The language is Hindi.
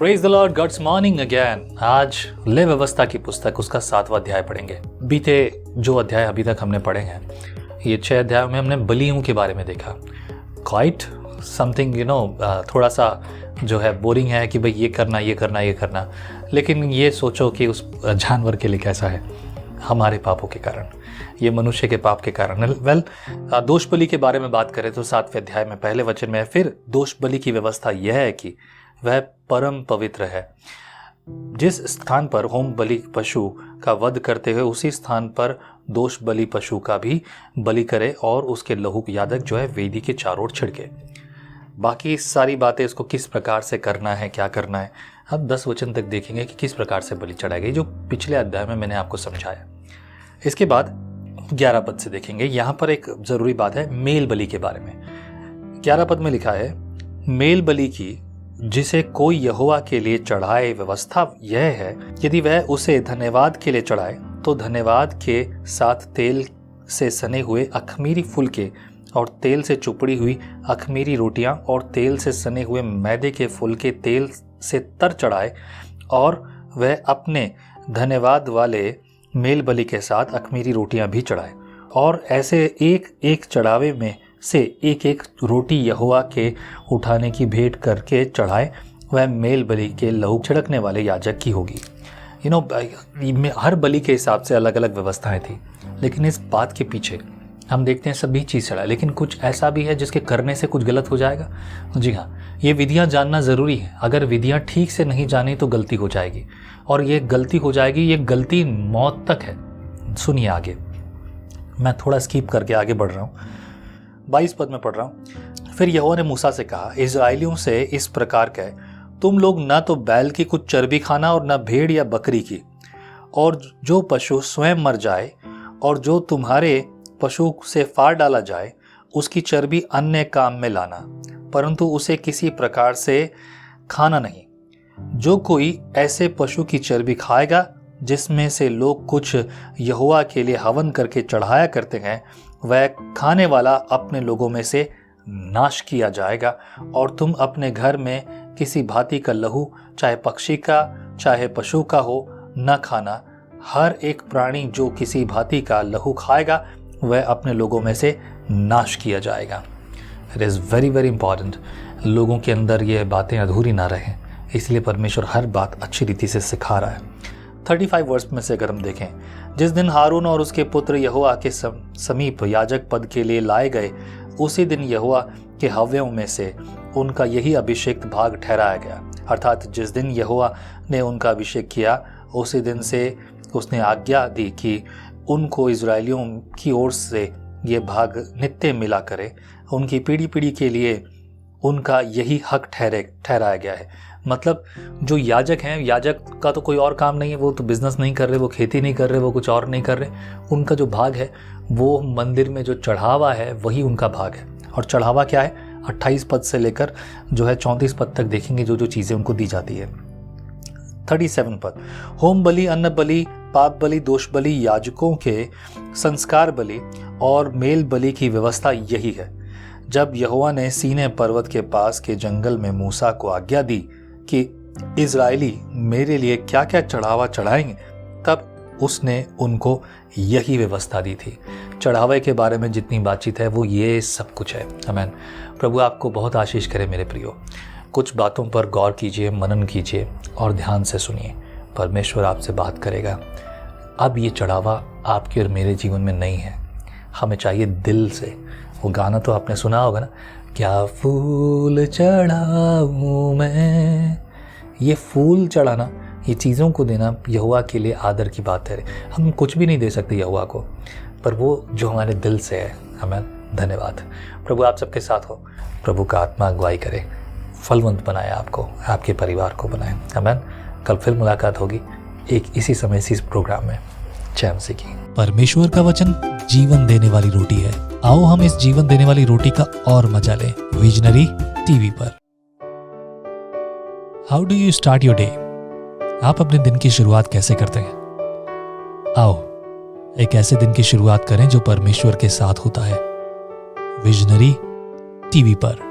Praise the Lord, goods morning again. आज ले व्यवस्था की पुस्तक उसका 7वां अध्याय पढ़ेंगे। बीते जो अध्याय अभी तक हमने पढ़े हैं, ये 6 अध्यायों में हमने बलियों के बारे में देखा। क्वाइट समथिंग थोड़ा सा जो है बोरिंग है कि भाई ये करना, लेकिन ये सोचो कि उस जानवर के लिए कैसा है, हमारे पापों के कारण, ये मनुष्य के पाप के कारण। दोष बलि के बारे में बात करें तो 7वें अध्याय में पहले वचन में फिर दोष बलि की व्यवस्था यह है कि वह परम पवित्र है। जिस स्थान पर होम बलि पशु का वध करते हुए उसी स्थान पर दोष बलि पशु का भी बलि करे और उसके लहू याजक जो है वेदी के चारों ओर छिड़के। बाकी सारी बातें इसको किस प्रकार से करना है, क्या करना है, हम 10 वचन तक देखेंगे कि किस प्रकार से बलि चढ़ाई गई, जो पिछले अध्याय में मैंने आपको समझाया। इसके बाद 11 पद से देखेंगे। यहाँ पर एक जरूरी बात है मेल बलि के बारे में। 11 पद में लिखा है, मेल बलि की जिसे कोई यहोवा के लिए चढ़ाए, व्यवस्था यह है यदि वह उसे धन्यवाद के लिए चढ़ाए तो धन्यवाद के साथ तेल से सने हुए अखमीरी फुलके और तेल से चुपड़ी हुई अखमीरी रोटियां और तेल से सने हुए मैदे के फुलके तेल से तर चढ़ाए, और वह अपने धन्यवाद वाले मेल बलि के साथ अखमीरी रोटियां भी चढ़ाए, और ऐसे एक एक चढ़ावे में से एक एक रोटी यहोवा के उठाने की भेंट करके चढ़ाए, वह मेल बलि के लहू छिड़कने वाले याजक की होगी। हर बलि के हिसाब से अलग अलग व्यवस्थाएं थी, लेकिन इस बात के पीछे हम देखते हैं सभी चीज़ चढ़ाए, लेकिन कुछ ऐसा भी है जिसके करने से कुछ गलत हो जाएगा। जी हाँ, ये विधियां जानना ज़रूरी है। अगर विधियां ठीक से नहीं जानी तो गलती हो जाएगी, और ये गलती हो जाएगी, ये गलती मौत तक है। सुनिए आगे, मैं थोड़ा स्किप करके आगे बढ़ रहा हूँ। 22 पद में पढ़ रहा हूँ। फिर यहोवा ने मूसा से कहा, इस्राएलियों से इस प्रकार कह, तुम लोग न तो बैल की कुछ चर्बी खाना और न भेड़ या बकरी की, और जो पशु स्वयं मर जाए और जो तुम्हारे पशु से फाड़ डाला जाए उसकी चर्बी अन्य काम में लाना, परंतु उसे किसी प्रकार से खाना नहीं। जो कोई ऐसे पशु की चर्बी खाएगा जिसमें से लोग कुछ यहोवा के लिए हवन करके चढ़ाया करते हैं, वह खाने वाला अपने लोगों में से नाश किया जाएगा, और तुम अपने घर में किसी भांति का लहू, चाहे पक्षी का चाहे पशु का हो, न खाना। हर एक प्राणी जो किसी भांति का लहू खाएगा वह अपने लोगों में से नाश किया जाएगा। It is very very important, लोगों के अंदर ये बातें अधूरी ना रहें, इसलिए परमेश्वर हर बात अच्छी रीति से सिखा रहा है। 35 वर्ष में से अगर हम देखें, जिस दिन हारून और उसके पुत्र यहोवा के समीप याजक पद के लिए लाए गए, उसी दिन यहोवा के हव्यों में से उनका यही अभिषेक भाग ठहराया गया। अर्थात जिस दिन यहोवा ने उनका अभिषेक किया, उसी दिन से उसने आज्ञा दी कि उनको इजरायलियों की ओर से ये भाग नित्य मिला करे। उनकी पीढ़ी पीढ़ी के लिए उनका यही हक ठहराया गया है। मतलब जो याजक हैं, याजक का तो कोई और काम नहीं है, वो तो बिजनेस नहीं कर रहे, वो खेती नहीं कर रहे, वो कुछ और नहीं कर रहे। उनका जो भाग है वो मंदिर में जो चढ़ावा है वही उनका भाग है। और चढ़ावा क्या है, 28 पद से लेकर जो है 34 पद तक देखेंगे जो चीज़ें उनको दी जाती है। 37 पद, होम बलि, अन्न बलि, पाप बलि, दोष बलि, याजकों के संस्कार बलि और मेल बलि की व्यवस्था यही है। जब यहोवा ने सीनै पर्वत के पास के जंगल में मूसा को आज्ञा दी कि इजरायली मेरे लिए क्या क्या चढ़ावा चढ़ाएंगे, तब उसने उनको यही व्यवस्था दी थी। चढ़ावे के बारे में जितनी बातचीत है वो ये सब कुछ है। आमीन। प्रभु आपको बहुत आशीष करे मेरे प्रियो। कुछ बातों पर गौर कीजिए, मनन कीजिए और ध्यान से सुनिए। परमेश्वर आपसे बात करेगा। अब ये चढ़ावा आपके और मेरे जीवन में नहीं है, हमें चाहिए दिल से। वो गाना तो आपने सुना होगा ना, क्या फूल चढ़ाऊं मैं। ये फूल चढ़ाना, ये चीज़ों को देना यहोवा के लिए आदर की बात है। हम कुछ भी नहीं दे सकते यहोवा को, पर वो जो हमारे दिल से है। हमें धन्यवाद। प्रभु आप सबके साथ हो। प्रभु का आत्मा अगुवाई करे, फलवंत बनाए आपको, आपके परिवार को बनाए। आमीन। कल फिर मुलाकात होगी एक इसी समय इसी प्रोग्राम में। जय मसीह की। परमेश्वर का वचन जीवन देने वाली रोटी है। आओ हम इस जीवन देने वाली रोटी का और मजा लें विजनरी टीवी पर। How do you start your day? आप अपने दिन की शुरुआत कैसे करते हैं? आओ एक ऐसे दिन की शुरुआत करें जो परमेश्वर के साथ होता है। विजनरी टीवी पर।